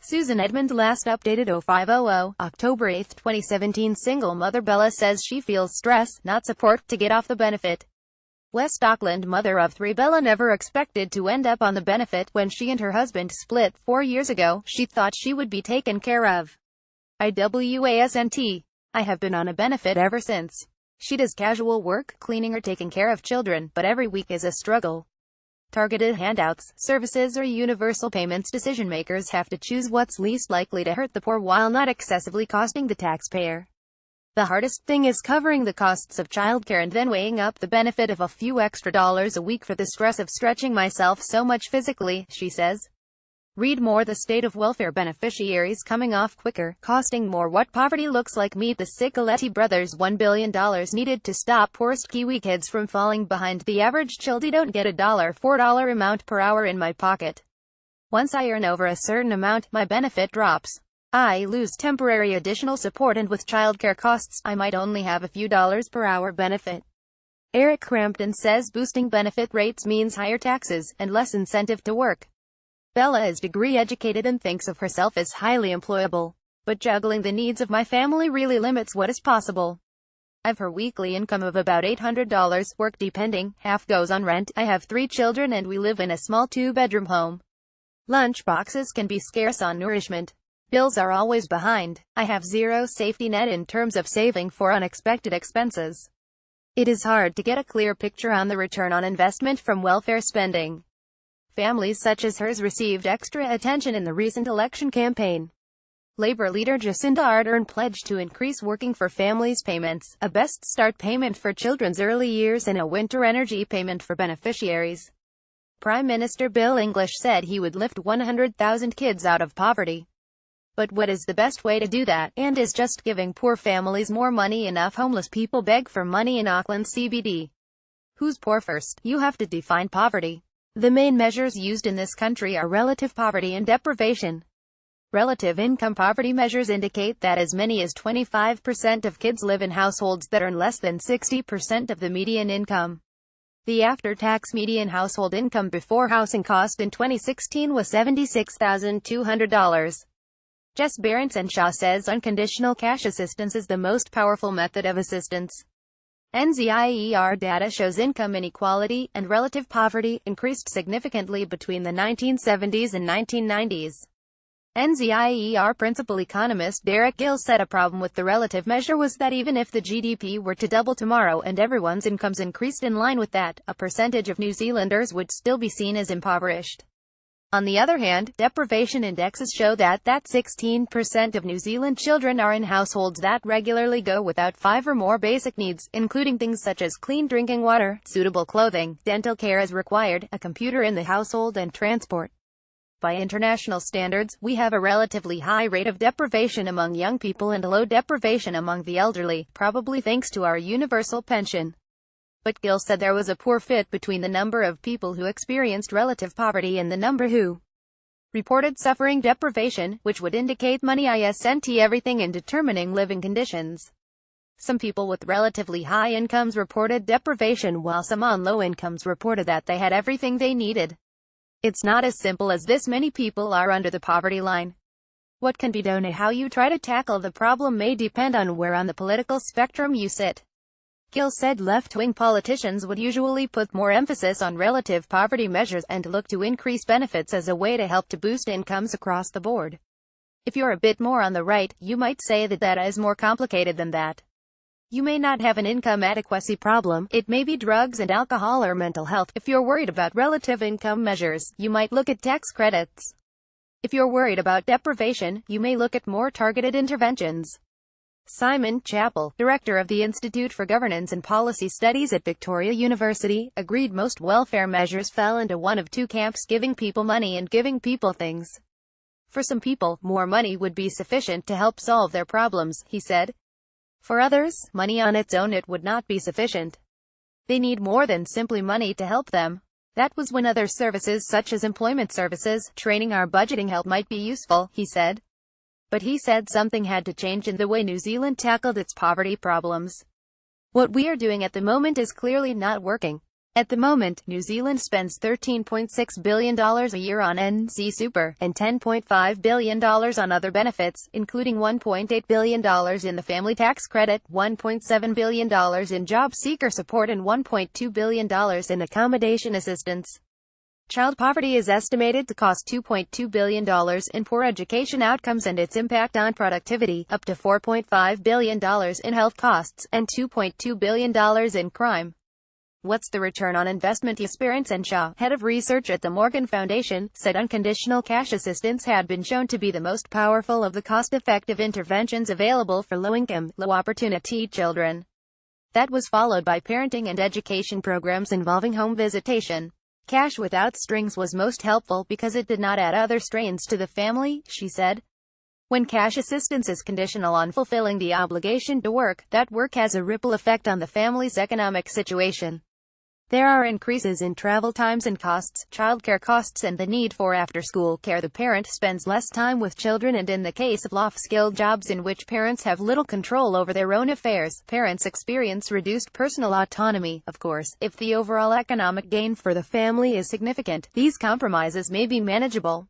Susan EDMUNDS Last updated 0500, October 8, 2017. Single mother Bella says she feels stress, not support, to get off the benefit. West Auckland mother of three Bella never expected to end up on the benefit. When she and her husband split 4 years ago, she thought she would be taken care of. I have been on a benefit ever since. She does casual work, cleaning or taking care of children, but every week is a struggle. Targeted handouts, services or universal payments. Decision-makers have to choose what's least likely to hurt the poor while not excessively costing the taxpayer. The hardest thing is covering the costs of childcare and then weighing up the benefit of a few extra dollars a week for the stress of stretching myself so much physically, she says. Read more. The state of welfare beneficiaries coming off quicker, costing more. What poverty looks like. Meet the Cicoletti brothers. $1 billion needed to stop poorest Kiwi kids from falling behind the average. Childy don't get $4 amount per hour in my pocket. Once I earn over a certain amount, my benefit drops. I lose temporary additional support, and with childcare costs, I might only have a few dollars per hour benefit. Eric Crampton says boosting benefit rates means higher taxes and less incentive to work. Bella is degree educated and thinks of herself as highly employable. But juggling the needs of my family really limits what is possible. I've her weekly income of about $800, work depending, half goes on rent. I have 3 children and we live in a small 2-bedroom home. Lunch boxes can be scarce on nourishment. Bills are always behind. I have zero safety net in terms of saving for unexpected expenses. It is hard to get a clear picture on the return on investment from welfare spending. Families such as hers received extra attention in the recent election campaign. Labor leader Jacinda Ardern pledged to increase working for families payments, a best start payment for children's early years and a winter energy payment for beneficiaries. Prime Minister Bill English said he would lift 100,000 kids out of poverty. But what is the best way to do that, and is just giving poor families more money enough? Homeless people beg for money in Auckland CBD. Who's poor first? You have to define poverty. The main measures used in this country are relative poverty and deprivation. Relative income poverty measures indicate that as many as 25% of kids live in households that earn less than 60% of the median income. The after-tax median household income before housing cost in 2016 was $76,200. Jess Berenson-Shaw says unconditional cash assistance is the most powerful method of assistance. NZIER data shows income inequality and relative poverty increased significantly between the 1970s and 1990s. NZIER principal economist Derek Gill said a problem with the relative measure was that even if the GDP were to double tomorrow and everyone's incomes increased in line with that, a percentage of New Zealanders would still be seen as impoverished. On the other hand, deprivation indexes show that 16% of New Zealand children are in households that regularly go without 5 or more basic needs, including things such as clean drinking water, suitable clothing, dental care as required, a computer in the household and transport. By international standards, we have a relatively high rate of deprivation among young people and low deprivation among the elderly, probably thanks to our universal pension. But Gill said there was a poor fit between the number of people who experienced relative poverty and the number who reported suffering deprivation, which would indicate money isn't everything in determining living conditions. Some people with relatively high incomes reported deprivation while some on low incomes reported that they had everything they needed. It's not as simple as this. Many people are under the poverty line. What can be done and how you try to tackle the problem may depend on where on the political spectrum you sit. Gill said left-wing politicians would usually put more emphasis on relative poverty measures and look to increase benefits as a way to help to boost incomes across the board. If you're a bit more on the right, you might say that data is more complicated than that. You may not have an income adequacy problem, it may be drugs and alcohol or mental health. If you're worried about relative income measures, you might look at tax credits. If you're worried about deprivation, you may look at more targeted interventions. Simon Chappell, director of the Institute for Governance and Policy Studies at Victoria University, agreed most welfare measures fell into one of two camps: giving people money and giving people things. For some people, more money would be sufficient to help solve their problems, he said. For others, money on its own it would not be sufficient. They need more than simply money to help them. That was when other services such as employment services, training or budgeting help might be useful, he said. But he said something had to change in the way New Zealand tackled its poverty problems. What we are doing at the moment is clearly not working. At the moment, New Zealand spends $13.6 billion a year on NZ Super, and $10.5 billion on other benefits, including $1.8 billion in the family tax credit, $1.7 billion in job seeker support and $1.2 billion in accommodation assistance. Child poverty is estimated to cost $2.2 billion in poor education outcomes and its impact on productivity, up to $4.5 billion in health costs, and $2.2 billion in crime. What's the return on investment? Bearance and Shaw, head of research at the Morgan Foundation, said unconditional cash assistance had been shown to be the most powerful of the cost-effective interventions available for low-income, low-opportunity children. That was followed by parenting and education programs involving home visitation. Cash without strings was most helpful because it did not add other strains to the family, she said. When cash assistance is conditional on fulfilling the obligation to work, that work has a ripple effect on the family's economic situation. There are increases in travel times and costs, childcare costs and the need for after-school care. The parent spends less time with children, and in the case of low-skilled jobs in which parents have little control over their own affairs, parents experience reduced personal autonomy. Of course, if the overall economic gain for the family is significant, these compromises may be manageable.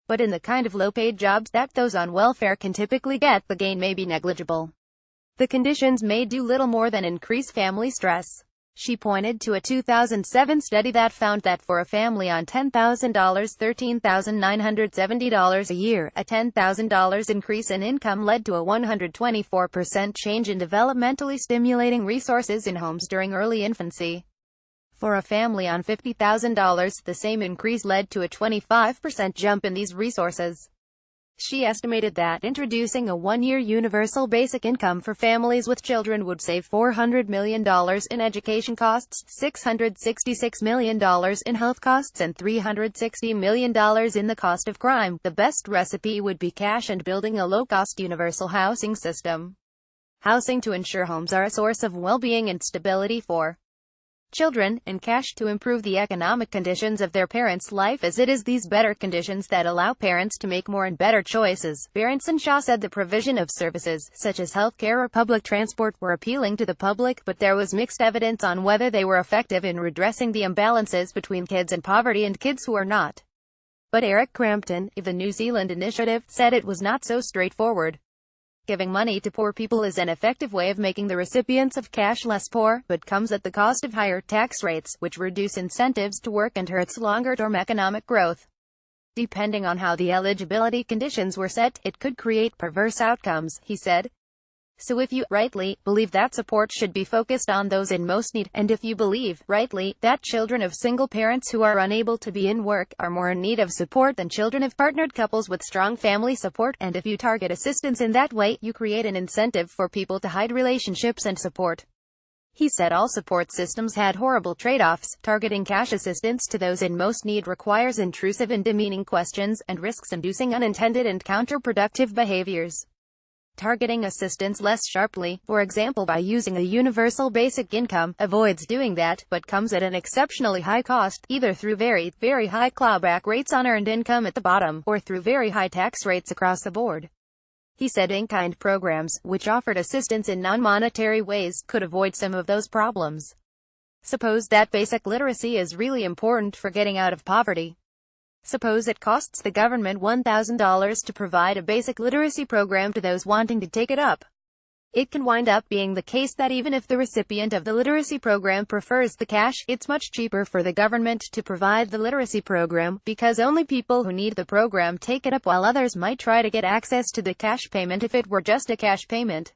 But in the kind of low-paid jobs that those on welfare can typically get, the gain may be negligible. The conditions may do little more than increase family stress. She pointed to a 2007 study that found that for a family on $10,000, $13,970 a year, a $10,000 increase in income led to a 124% change in developmentally stimulating resources in homes during early infancy. For a family on $50,000, the same increase led to a 25% jump in these resources. She estimated that introducing a one-year universal basic income for families with children would save $400 million in education costs, $666 million in health costs and $360 million in the cost of crime. The best recipe would be cash and building a low-cost universal housing system. Housing to ensure homes are a source of well-being and stability for children, and cash to improve the economic conditions of their parents' life, as it is these better conditions that allow parents to make more and better choices. Behrens and Shaw said the provision of services, such as health care or public transport, were appealing to the public, but there was mixed evidence on whether they were effective in redressing the imbalances between kids in poverty and kids who are not. But Eric Crampton, of the New Zealand Initiative, said it was not so straightforward. Giving money to poor people is an effective way of making the recipients of cash less poor, but comes at the cost of higher tax rates, which reduce incentives to work and hurts longer-term economic growth. Depending on how the eligibility conditions were set, it could create perverse outcomes, he said. So if you, rightly, believe that support should be focused on those in most need, and if you believe, rightly, that children of single parents who are unable to be in work are more in need of support than children of partnered couples with strong family support, and if you target assistance in that way, you create an incentive for people to hide relationships and support. He said all support systems had horrible trade-offs. Targeting cash assistance to those in most need requires intrusive and demeaning questions, and risks inducing unintended and counterproductive behaviors. Targeting assistance less sharply, for example by using a universal basic income, avoids doing that, but comes at an exceptionally high cost, either through very, very high clawback rates on earned income at the bottom, or through very high tax rates across the board. He said in-kind programs, which offered assistance in non-monetary ways, could avoid some of those problems. Suppose that basic literacy is really important for getting out of poverty. Suppose it costs the government $1,000 to provide a basic literacy program to those wanting to take it up. It can wind up being the case that even if the recipient of the literacy program prefers the cash, it's much cheaper for the government to provide the literacy program, because only people who need the program take it up, while others might try to get access to the cash payment if it were just a cash payment.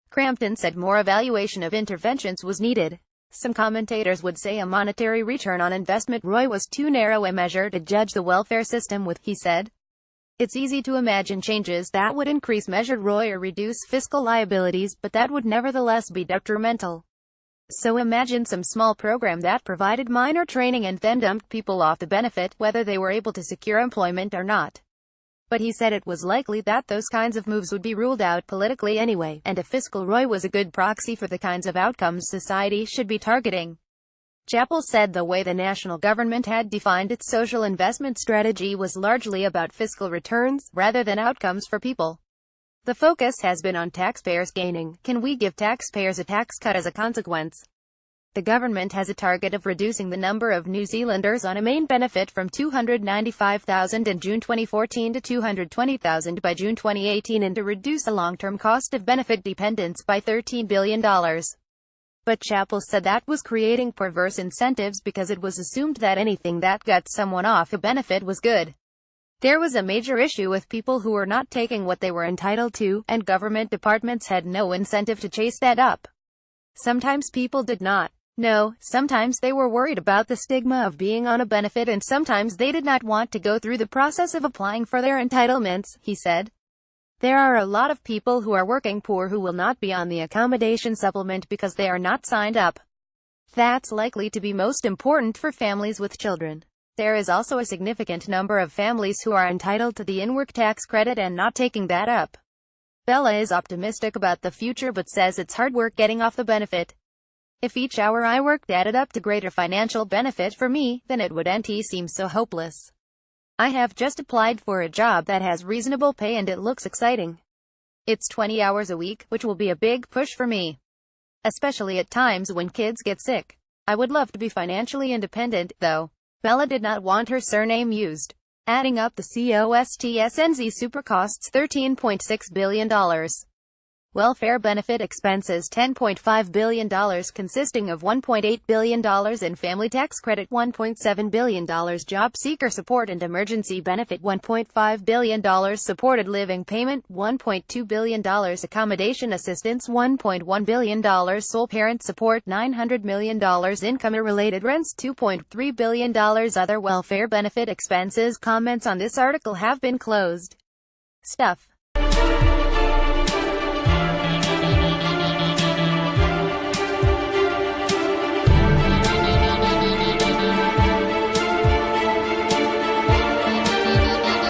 Crampton said more evaluation of interventions was needed. Some commentators would say a monetary return on investment ROI was too narrow a measure to judge the welfare system with, he said. It's easy to imagine changes that would increase measured ROI or reduce fiscal liabilities, but that would nevertheless be detrimental. So imagine some small program that provided minor training and then dumped people off the benefit, whether they were able to secure employment or not. But he said it was likely that those kinds of moves would be ruled out politically anyway, and a fiscal ROI was a good proxy for the kinds of outcomes society should be targeting. Chappell said the way the national government had defined its social investment strategy was largely about fiscal returns, rather than outcomes for people. The focus has been on taxpayers gaining. Can we give taxpayers a tax cut as a consequence? The government has a target of reducing the number of New Zealanders on a main benefit from 295,000 in June 2014 to 220,000 by June 2018, and to reduce the long-term cost of benefit dependence by $13 billion. But Chappell said that was creating perverse incentives because it was assumed that anything that got someone off a benefit was good. There was a major issue with people who were not taking what they were entitled to, and government departments had no incentive to chase that up. Sometimes people did not know, sometimes they were worried about the stigma of being on a benefit, and sometimes they did not want to go through the process of applying for their entitlements, he said. There are a lot of people who are working poor who will not be on the accommodation supplement because they are not signed up. That's likely to be most important for families with children. There is also a significant number of families who are entitled to the in-work tax credit and not taking that up. Bella is optimistic about the future but says it's hard work getting off the benefit. If each hour I worked added up to greater financial benefit for me, then it wouldn't seem so hopeless. I have just applied for a job that has reasonable pay and it looks exciting. It's 20 hours a week, which will be a big push for me. Especially at times when kids get sick. I would love to be financially independent, though. Bella did not want her surname used. Adding up the COSTSNZ super costs $13.6 billion. Welfare benefit expenses $10.5 billion, consisting of $1.8 billion in family tax credit, $1.7 billion job seeker support and emergency benefit, $1.5 billion supported living payment, $1.2 billion accommodation assistance, $1.1 billion sole parent support, $900 million income-related rents, $2.3 billion other welfare benefit expenses. Comments on this article have been closed. Stuff.